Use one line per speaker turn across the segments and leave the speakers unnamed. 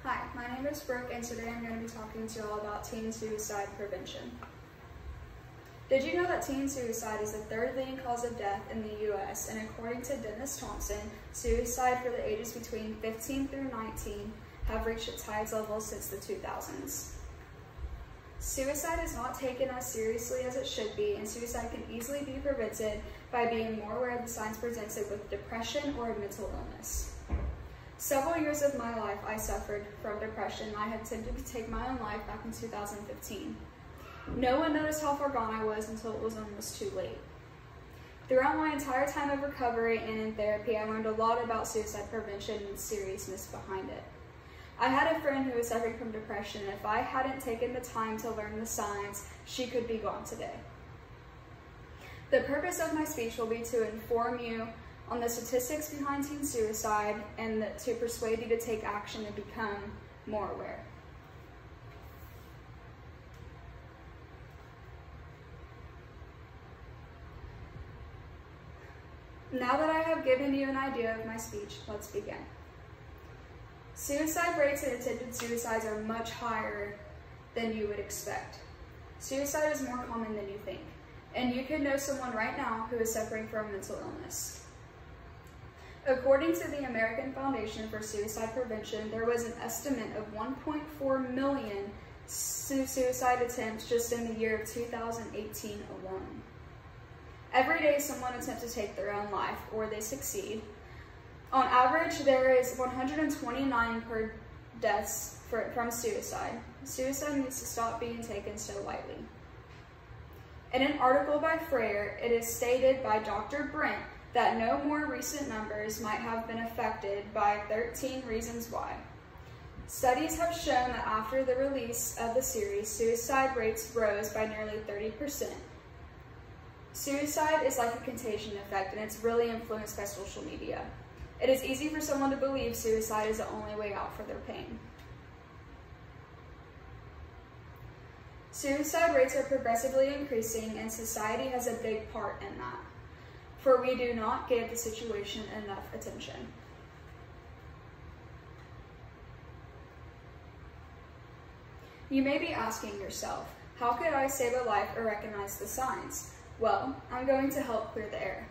Hi, my name is Brooke, and today I'm going to be talking to you all about teen suicide prevention. Did you know that teen suicide is the third leading cause of death in the U.S., and according to Dennis Thompson, suicide for the ages between 15 through 19 have reached its highest level since the 2000s. Suicide is not taken as seriously as it should be, and suicide can easily be prevented by being more aware of the signs presented with depression or a mental illness. Several years of my life, I suffered from depression, and I had attempted to take my own life back in 2015. No one noticed how far gone I was until it was almost too late. Throughout my entire time of recovery and in therapy, I learned a lot about suicide prevention and the seriousness behind it. I had a friend who was suffering from depression, and if I hadn't taken the time to learn the signs, she could be gone today. The purpose of my speech will be to inform you on the statistics behind teen suicide and to persuade you to take action and become more aware. Now that I have given you an idea of my speech, let's begin. Suicide rates and attempted suicides are much higher than you would expect. Suicide is more common than you think, and you could know someone right now who is suffering from mental illness. According to the American Foundation for Suicide Prevention, there was an estimate of 1.4 million suicide attempts just in the year of 2018 alone. Every day someone attempts to take their own life, or they succeed. On average, there is 129 per deaths from suicide. Suicide needs to stop being taken so lightly. In an article by Freyer, it is stated by Dr. Brent that no more recent numbers might have been affected by 13 reasons why. Studies have shown that after the release of the series, suicide rates rose by nearly 30%. Suicide is like a contagion effect, and it's really influenced by social media. It is easy for someone to believe suicide is the only way out for their pain. Suicide rates are progressively increasing, and society has a big part in that, for we do not give the situation enough attention. You may be asking yourself, how could I save a life or recognize the signs? Well, I'm going to help clear the air.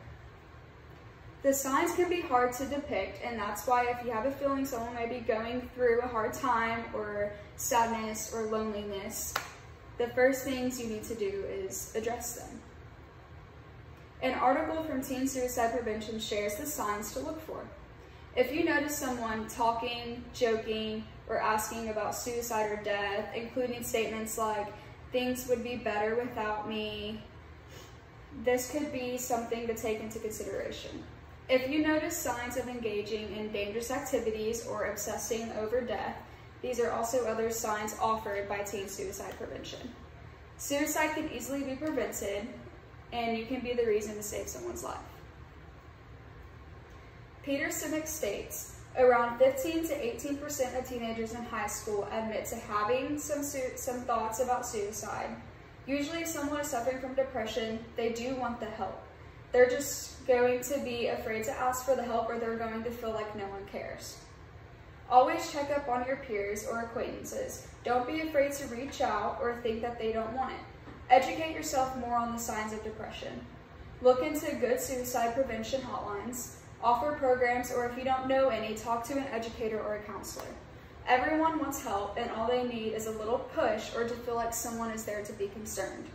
The signs can be hard to depict, and that's why if you have a feeling someone may be going through a hard time or sadness or loneliness, the first things you need to do is address them. An article from Teen Suicide Prevention shares the signs to look for. If you notice someone talking, joking, or asking about suicide or death, including statements like, "Things would be better without me," this could be something to take into consideration. If you notice signs of engaging in dangerous activities or obsessing over death, these are also other signs offered by teen suicide prevention. Suicide can easily be prevented, and you can be the reason to save someone's life. Peter Simic states, around 15 to 18% of teenagers in high school admit to having some thoughts about suicide. Usually if someone is suffering from depression, they do want the help. They're just going to be afraid to ask for the help, or they're going to feel like no one cares. Always check up on your peers or acquaintances. Don't be afraid to reach out or think that they don't want it. Educate yourself more on the signs of depression. Look into good suicide prevention hotlines. Offer programs, or if you don't know any, talk to an educator or a counselor. Everyone wants help, and all they need is a little push or to feel like someone is there to be concerned.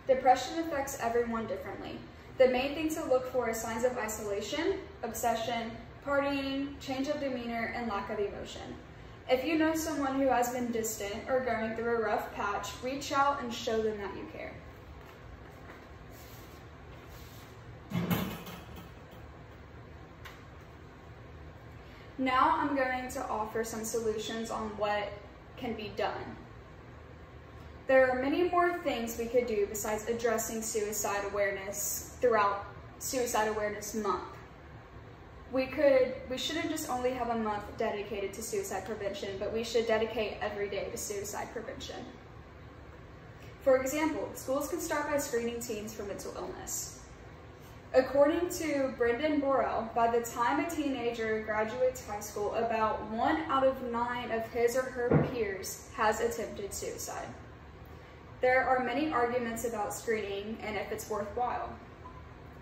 Depression affects everyone differently. The main thing to look for is signs of isolation, obsession, partying, change of demeanor, and lack of emotion. If you know someone who has been distant or going through a rough patch, reach out and show them that you care. Now I'm going to offer some solutions on what can be done. There are many more things we could do besides addressing suicide awareness throughout Suicide Awareness Month. We shouldn't just only have a month dedicated to suicide prevention, but we should dedicate every day to suicide prevention. For example, schools can start by screening teens for mental illness. According to Brendan Borrell, by the time a teenager graduates high school, about 1 out of 9 of his or her peers has attempted suicide. There are many arguments about screening and if it's worthwhile.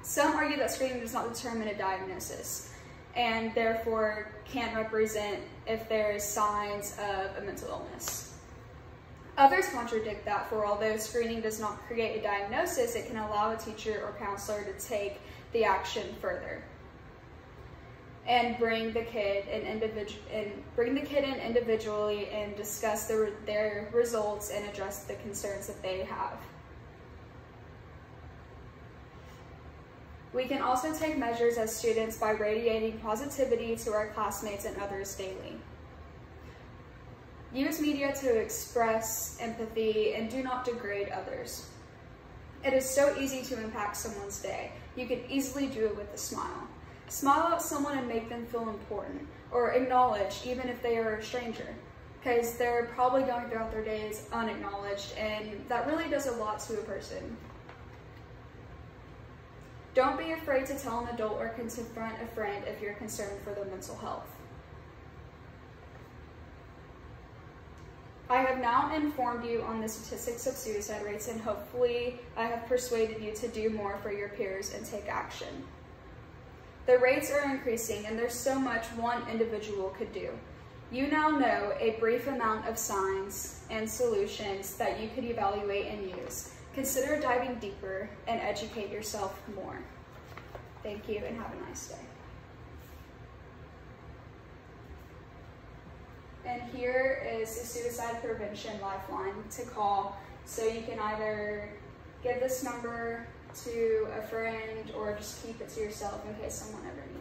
Some argue that screening does not determine a diagnosis and therefore can't represent if there is signs of a mental illness. Others contradict that, for although screening does not create a diagnosis, it can allow a teacher or counselor to take the action further and bring the kid in individually and discuss their results and address the concerns that they have. We can also take measures as students by radiating positivity to our classmates and others daily. Use media to express empathy and do not degrade others. It is so easy to impact someone's day. You can easily do it with a smile. Smile at someone and make them feel important or acknowledged, even if they are a stranger, because they're probably going throughout their days unacknowledged, and that really does a lot to a person. Don't be afraid to tell an adult or confront a friend if you're concerned for their mental health. I have now informed you on the statistics of suicide rates, and hopefully I have persuaded you to do more for your peers and take action. The rates are increasing, and there's so much one individual could do. You now know a brief amount of signs and solutions that you could evaluate and use. Consider diving deeper and educate yourself more. Thank you, and have a nice day. And here is a suicide prevention lifeline to call. So you can either give this number to a friend or just keep it to yourself in case someone ever needs it.